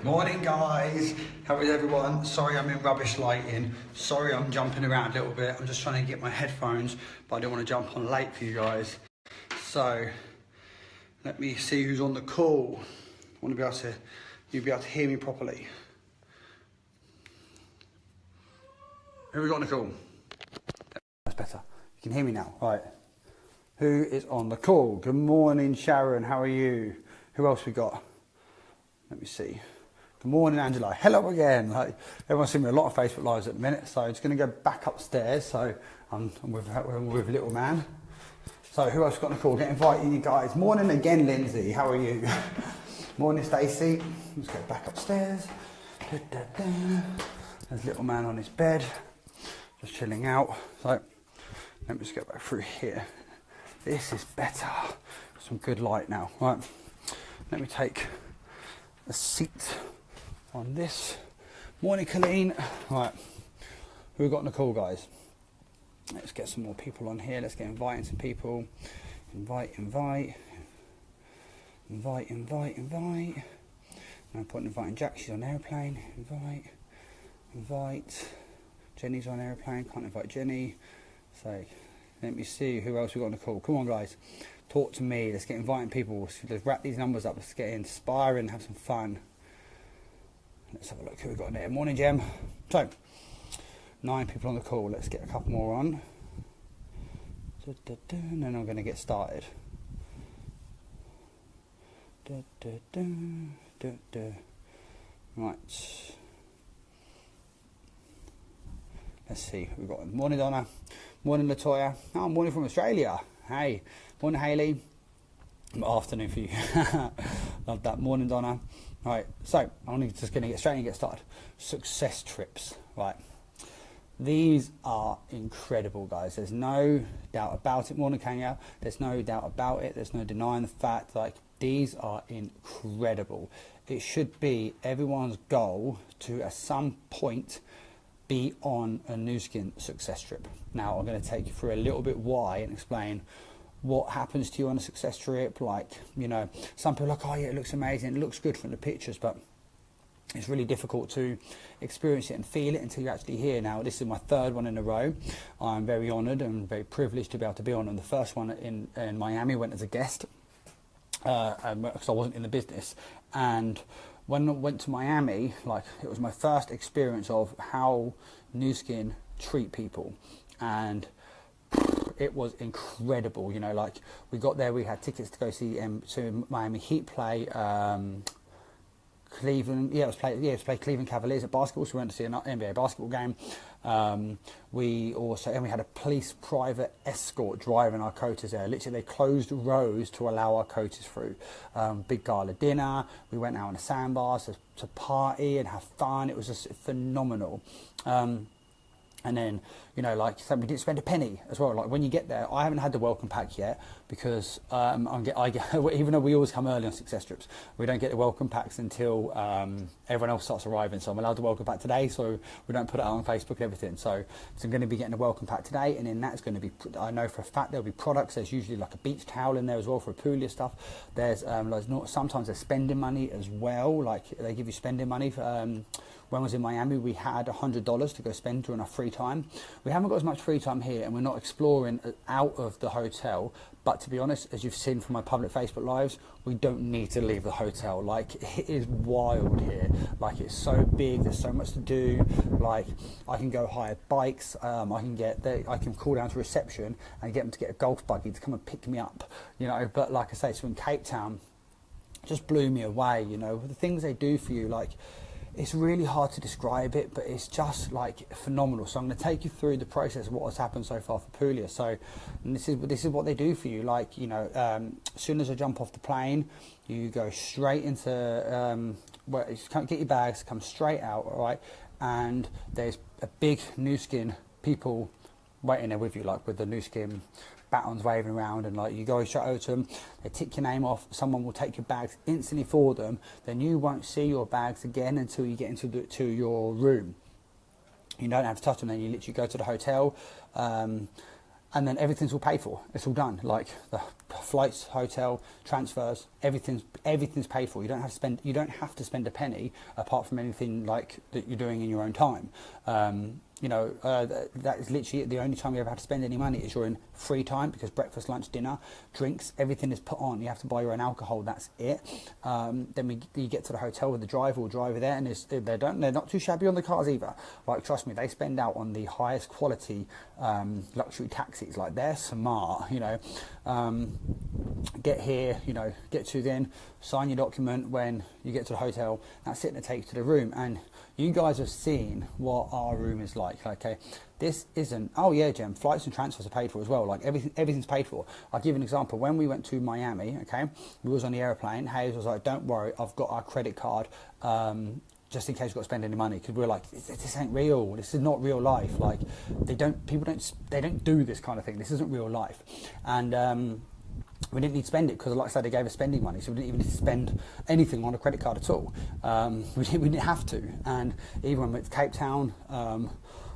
Morning guys, how is everyone? Sorry I'm in rubbish lighting, sorry I'm jumping around a little bit, I'm just trying to get my headphones, but I don't want to jump on late for you guys. So, let me see who's on the call. I want to be able to, you'll be able to hear me properly. Who we got on the call? That's better, you can hear me now, right. Who is on the call? Good morning Sharon, how are you? Who else we got? Let me see. Good morning, Angela. Hello again. Like, everyone's seeing me a lot of Facebook Lives at the minute, so I'm just going to go back upstairs. So I'm with little man. So who else got on the call? Get inviting you guys. Morning again, Lindsay. How are you? Morning, Stacey. Let's go back upstairs. There's little man on his bed, just chilling out. So let me just go back through here. This is better. Some good light now. Right. Let me take a seat on this. Morning, Colleen. Right, who we got on the call, guys? Let's get some more people on here. Let's get inviting some people. Invite. No point in inviting Jack, she's on airplane. Invite. Jenny's on airplane, can't invite Jenny. So let me see who else we got on the call. Come on, guys. Talk to me. Let's get inviting people. Let's wrap these numbers up. Let's get inspiring, have some fun. Let's have a look who we got in there. Morning, Jem. So, 9 people on the call. Let's get a couple more on. And then I'm going to get started. Right. Let's see who we've got. Morning, Donna. Morning, Latoya. Oh, morning from Australia. Hey. Morning, Hayley. Afternoon for you. Love that. Morning, Donna. Right, so I'm just going to get straight and get started. Success trips, right? These are incredible, guys. There's no doubt about it. Morning, Kenya. There's no doubt about it. There's no denying the fact. Like, these are incredible. It should be everyone's goal to, at some point, be on a Nu Skin success trip. Now, I'm going to take you through a little bit why and explain what happens to you on a success trip. Like, you know, some people are like, oh yeah, it looks amazing, it looks good from the pictures, but it's really difficult to experience it and feel it until you're actually here. Now, this is my 3rd one in a row. I'm very honoured and very privileged to be able to be on. And the first one in Miami, went as a guest because I wasn't in the business. And when I went to Miami, like, it was my first experience of how Nu Skin treat people. And it was incredible, you know. Like, we got there, we had tickets to go see to Miami Heat play Cleveland. Yeah, it was play Cleveland Cavaliers at basketball. So we went to see an NBA basketball game. We had a police private escort driving our coaches there. Literally, they closed roads to allow our coaches through. Big gala dinner. We went out on the sandbars to party and have fun. It was just phenomenal. And then, you know, like, we didn't spend a penny as well. Like, when you get there, I haven't had the welcome pack yet because even though we always come early on success trips, we don't get the welcome packs until everyone else starts arriving. So I'm allowed the welcome pack today, so we don't put it out on Facebook and everything. So I'm going to be getting the welcome pack today, and then that's going to be, I know for a fact there'll be products. There's usually like a beach towel in there as well for Apulia stuff. There's sometimes there's spending money as well. Like, they give you spending money for, when I was in Miami, we had $100 to go spend during our free time. We haven't got as much free time here, and we're not exploring out of the hotel. But to be honest, as you've seen from my public Facebook Lives, we don't need to leave the hotel. Like, it is wild here. Like, it's so big, there's so much to do. Like, I can go hire bikes, I can call down to reception and get them to get a golf buggy to come and pick me up, you know. But like I say, so in Cape Town, it just blew me away, you know, the things they do for you. Like, it's really hard to describe it, but it's just, like, phenomenal. So I'm going to take you through the process of what has happened so far for Apulia. So, and this is what they do for you. Like, you know, as soon as I jump off the plane, you go straight into where you can't get your bags, come straight out, all right? And there's a big Nu Skin people waiting there with you, like, with the Nu Skin batons waving around, and like, you go straight over to them, they tick your name off, someone will take your bags instantly for them, then you won't see your bags again until you get into your room. You don't have to touch them, then you literally go to the hotel, and then everything's all paid for. It's all done. Like the flights, hotel, transfers, everything's paid for. You don't have to spend a penny apart from anything like that you're doing in your own time. That is literally the only time you ever have to spend any money is during free time, because breakfast, lunch, dinner, drinks, everything is put on. You have to buy your own alcohol. That's it. Then you get to the hotel with the driver or driver there, and they're not too shabby on the cars either. Like, trust me, they spend out on the highest quality luxury taxis. Like, they're smart. Get here, get to then sign your document when you get to the hotel. That's it, and it takes you to the room. And you guys have seen what our room is like. Okay, this isn't, oh yeah, Jem, flights and transfers are paid for as well. Like, everything's paid for. I'll give you an example. When we went to Miami, okay, we was on the airplane. Hayes was like, don't worry, I've got our credit card, just in case we've got to spend any money, because we're like, this ain't real. This is not real life. Like, people don't do this kind of thing. This isn't real life. And we didn't need to spend it, because, like I said, they gave us spending money, so we didn't even need to spend anything on a credit card at all. We didn't have to. And even when we went to Cape Town,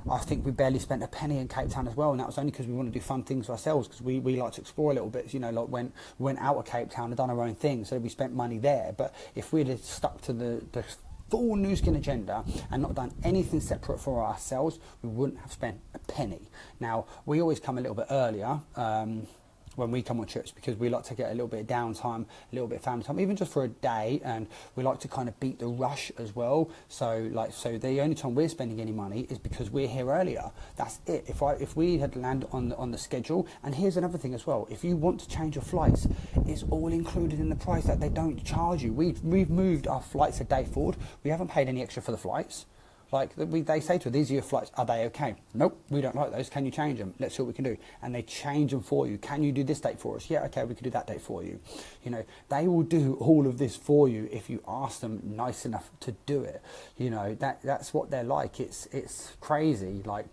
I think we barely spent a penny in Cape Town as well, and that was only because we want to do fun things ourselves, because we like to explore a little bit. Like, when we went out of Cape Town and done our own thing, so we spent money there. But if we'd have stuck to the full Nu Skin agenda and not done anything separate for ourselves, we wouldn't have spent a penny. Now, we always come a little bit earlier when we come on trips, because we like to get a little bit of downtime, a little bit of family time, even just for a day, and we like to kind of beat the rush as well. So the only time we're spending any money is because we're here earlier. That's it. If we had landed on the schedule, and here's another thing as well, if you want to change your flights, it's all included in the price. That they don't charge you. We've moved our flights a day forward. We haven't paid any extra for the flights. Like, they say to us, these are your flights, are they okay? Nope, we don't like those. Can you change them? Let's see what we can do. And they change them for you. Can you do this date for us? Yeah, okay, we can do that date for you. They will do all of this for you if you ask them nice enough to do it. That's what they're like. It's crazy, like,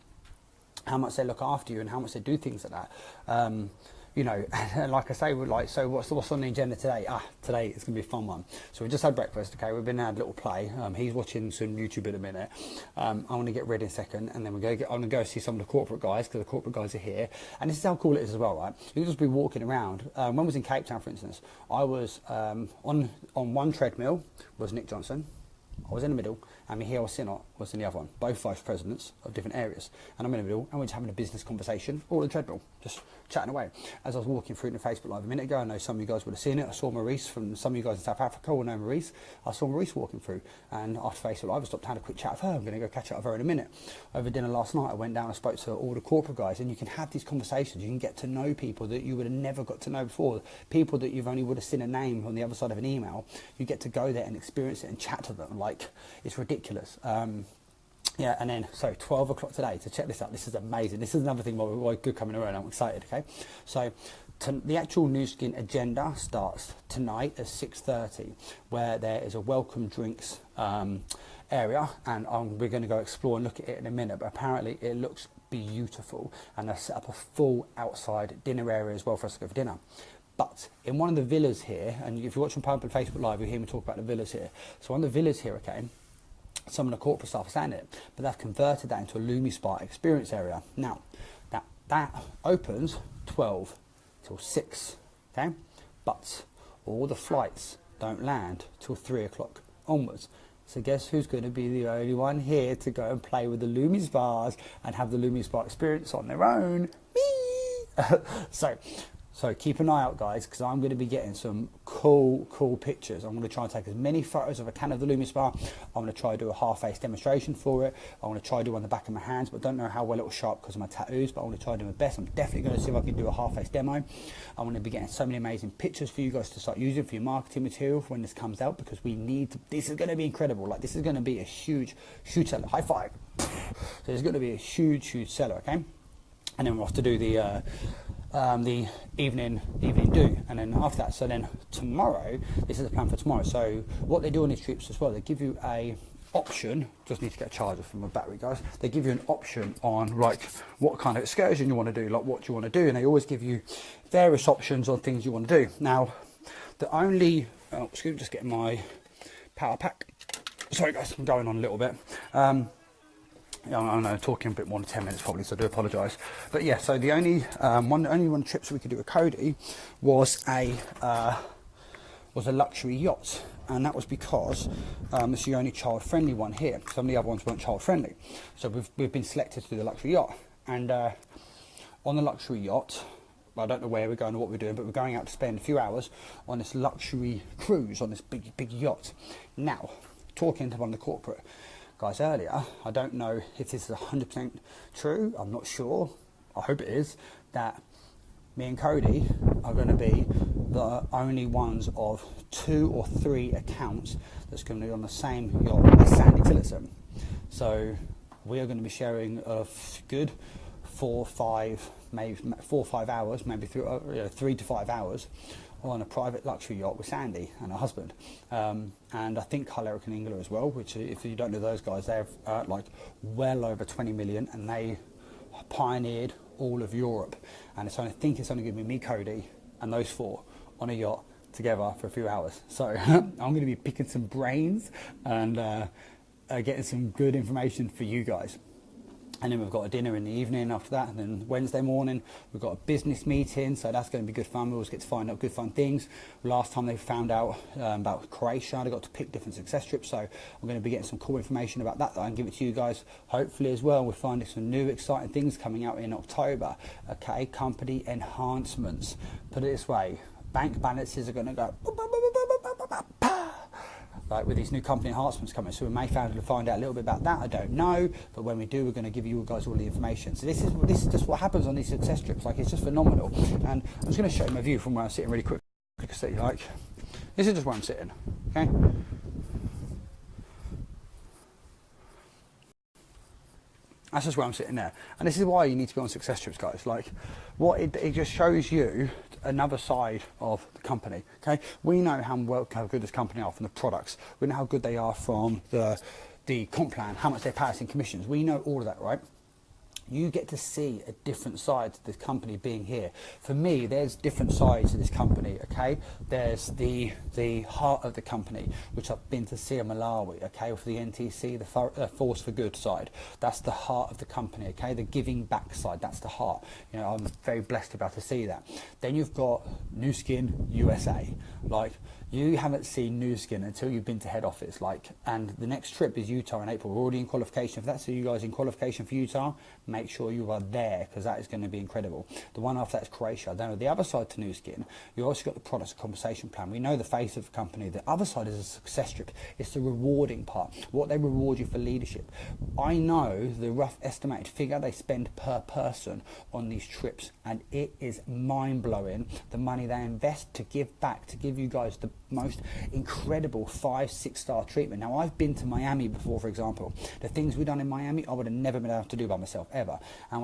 how much they look after you and how much they do things like that. And like I say, so what's on the agenda today? Today it's going to be a fun one. So we just had breakfast, okay? We've been had a little play. He's watching some YouTube in a minute. I want to get ready in a second, and then I'm going to go see some of the corporate guys, because the corporate guys are here. And this is how cool it is as well, right? You can just be walking around. When I was in Cape Town, for instance, I was on one treadmill was Nick Johnson. I was in the middle, and Mihail Sinot was in the other one, both vice presidents of different areas. And I'm in the middle, and we're just having a business conversation, all on the treadmill, just chatting away. As I was walking through the Facebook Live a minute ago, I know some of you guys would have seen it. I saw Maurice, from some of you guys in South Africa will know Maurice. I saw Maurice walking through, and after Facebook Live, I stopped to have a quick chat with her. I'm going to go catch up with her in a minute. Over dinner last night, I went down and spoke to all the corporate guys, and you can have these conversations. You can get to know people that you would have never got to know before, people that you've only would have seen a name on the other side of an email. You get to go there and experience it and chat to them. Like, it's ridiculous. Yeah, and then, so 12 o'clock today, to check this out, this is amazing. This is another thing why good coming around, I'm excited, okay? So, the actual Nu Skin agenda starts tonight at 6:30, where there is a welcome drinks area, and we're going to go explore and look at it in a minute, but apparently it looks beautiful, and they've set up a full outside dinner area as well for us to go for dinner. But in one of the villas here, and if you're watching Pump and Facebook Live, you'll hear me talk about the villas here. So on the villas here, okay, some of the corporate staff are saying it, but they've converted that into a LumiSpa experience area. Now, that opens 12 till 6, okay? But all the flights don't land till 3 o'clock onwards. So guess who's going to be the only one here to go and play with the LumiSpas and have the LumiSpa experience on their own? Me! So keep an eye out, guys, because I'm going to be getting some cool pictures. I'm going to try and take as many photos as I can of the LumiSpa. I'm going to try to do a half-face demonstration for it. I'm going to try to do it on the back of my hands, but don't know how well it will show up because of my tattoos, but I'm going to try to do my best. I'm definitely going to see if I can do a half-face demo. I'm going to be getting so many amazing pictures for you guys to start using for your marketing material when this comes out, because we need to, this is going to be incredible. Like, this is going to be a huge seller. High five. So it's going to be a huge seller, okay? And then we'll have to do the evening do, and then after that, so then tomorrow, this is the plan for tomorrow. So what they do on these trips as well, they give you a option, just need to get a charger for my battery, guys. They give you an option on like what kind of excursion you want to do, like what you want to do, and they always give you various options on things you want to do. Now, the only, excuse me, just getting my power pack. Sorry guys, I'm going on a little bit. I know, talking a bit more than 10 minutes probably, so I do apologise. But yeah, so the only one of the trips we could do with Cody was a luxury yacht, and that was because it's the only child-friendly one here. Some of the other ones weren't child-friendly, so we've been selected to do the luxury yacht. And on the luxury yacht, I don't know where we're going or what we're doing, but we're going out to spend a few hours on this luxury cruise on this big yacht. Now, talking to one of the corporate guys earlier, I don't know if this is 100% true, I'm not sure, I hope it is, that me and Cody are going to be the only ones of 2 or 3 accounts that's going to be on the same yacht as Sandy Tillotson. So we are going to be sharing a good 4 or 5 hours, maybe 3 to 5 hours on a private luxury yacht with Sandy and her husband, and I think Carl Eric and Ingela as well, which, if you don't know those guys, they're like well over 20 million, and they pioneered all of Europe. And I think it's only going to be me, Cody, and those 4 on a yacht together for a few hours. So I'm going to be picking some brains and getting some good information for you guys. And then we've got a dinner in the evening after that, and then Wednesday morning we've got a business meeting, so that's going to be good fun. We always get to find out good fun things. Last time they found out about Croatia, they got to pick different success trips, so I'm going to be getting some cool information about that I can give it to you guys hopefully as well. We're finding some new exciting things coming out in October. Okay, company enhancements. Put it this way, bank balances are going to go like with these new company enhancements coming, so we may find out a little bit about that. I don't know, but when we do, we're going to give you guys all the information. So this is just what happens on these success trips. Like, it's just phenomenal. And I'm just going to show you my view from where I'm sitting really quick. Like, this is just where I'm sitting. Okay. That's just where I'm sitting there. And this is why you need to be on success trips, guys. Like, what it just shows you another side of the company. Okay, we know how good this company are from the products. We know how good they are from the comp plan, how much they pay us in commissions. We know all of that, right? You get to see a different side to this company being here. For me, there's different sides to this company, okay? There's the heart of the company, which I've been to see in Malawi, okay? For the NTC, the Force for Good side. That's the heart of the company, okay? The giving back side, that's the heart. You know, I'm very blessed to be able to see that. Then you've got Nu Skin USA. Like, you haven't seen Nu Skin until you've been to head office. Like, and the next trip is Utah in April. We're already in qualification. If that's you guys in qualification for Utah, make sure you are there, because that is going to be incredible. The one after that is Croatia. Then on the other side to Nu Skin, you also got the products and compensation plan. We know the face of the company. The other side is a success trip. It's the rewarding part, what they reward you for leadership. I know the rough estimated figure they spend per person on these trips, and it is mind-blowing, the money they invest to give back, to give you guys the most incredible 5-6 star treatment. Now, I've been to Miami before, for example. The things we've done in Miami, I would have never been able to do by myself, ever. And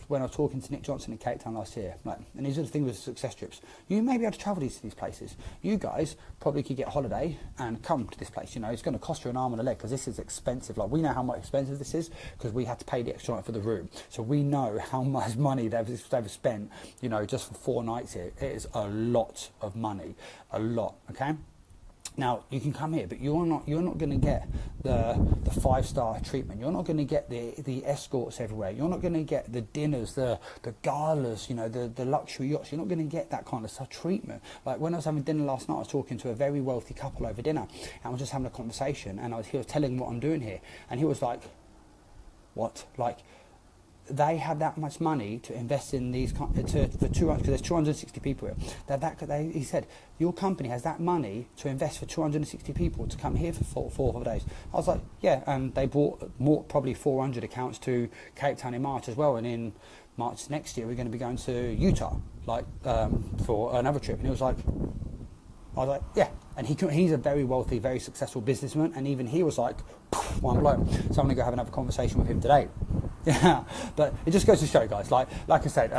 when I was talking to Nick Johnson in Cape Town last year, like, and these are the things with success trips. You may be able to travel to these places. You guys probably could get a holiday and come to this place. You know, it's going to cost you an arm and a leg, because this is expensive. Like, we know how much expensive this is, because we had to pay the extra for the room. So we know how much money they've spent, you know, just for 4 nights here. It is a lot of money, a lot, okay? Now, you can come here, but you're not going to get the 5-star treatment. You're not going to get the escorts everywhere. You're not going to get the dinners, the galas, you know, the luxury yachts. You're not going to get that kind of treatment. Like, when I was having dinner last night, I was talking to a very wealthy couple over dinner, and I was just having a conversation, and he was telling what I'm doing here, and he was like, "What?" Like, they have that much money to invest in these for 200, because there's 260 people here. He said, your company has that money to invest for 260 people to come here for 4 or 5 days. I was like, yeah, and they brought probably 400 accounts to Cape Town in March as well, and in March next year we're going to be going to Utah, like, for another trip. And he was like, I was like, yeah. And he's a very wealthy, very successful businessman, and even he was like, mind blown. So I'm going to go have another conversation with him today. Yeah, but it just goes to show, guys, like I said,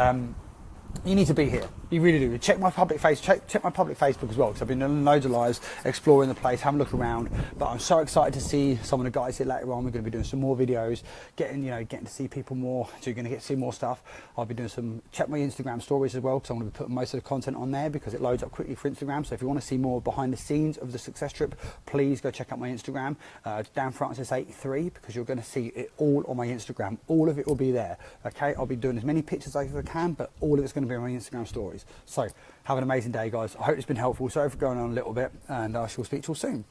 you need to be here. You really do. Check my public check my public Facebook as well, because I've been doing loads of lives, exploring the place, having a look around. But I'm so excited to see some of the guys here later on. We're going to be doing some more videos, getting to see people more. So you're going to get to see more stuff. I'll be doing some. Check my Instagram stories as well, because I'm going to be putting most of the content on there because it loads up quickly for Instagram. So if you want to see more behind the scenes of the success trip, please go check out my Instagram, Dan Francis 83, because you're going to see it all on my Instagram. All of it will be there. Okay, I'll be doing as many pictures as I can, but all of it's going to be on my Instagram stories. So have an amazing day, guys. I hope it's been helpful. Sorry for going on a little bit, and I shall speak to you all soon.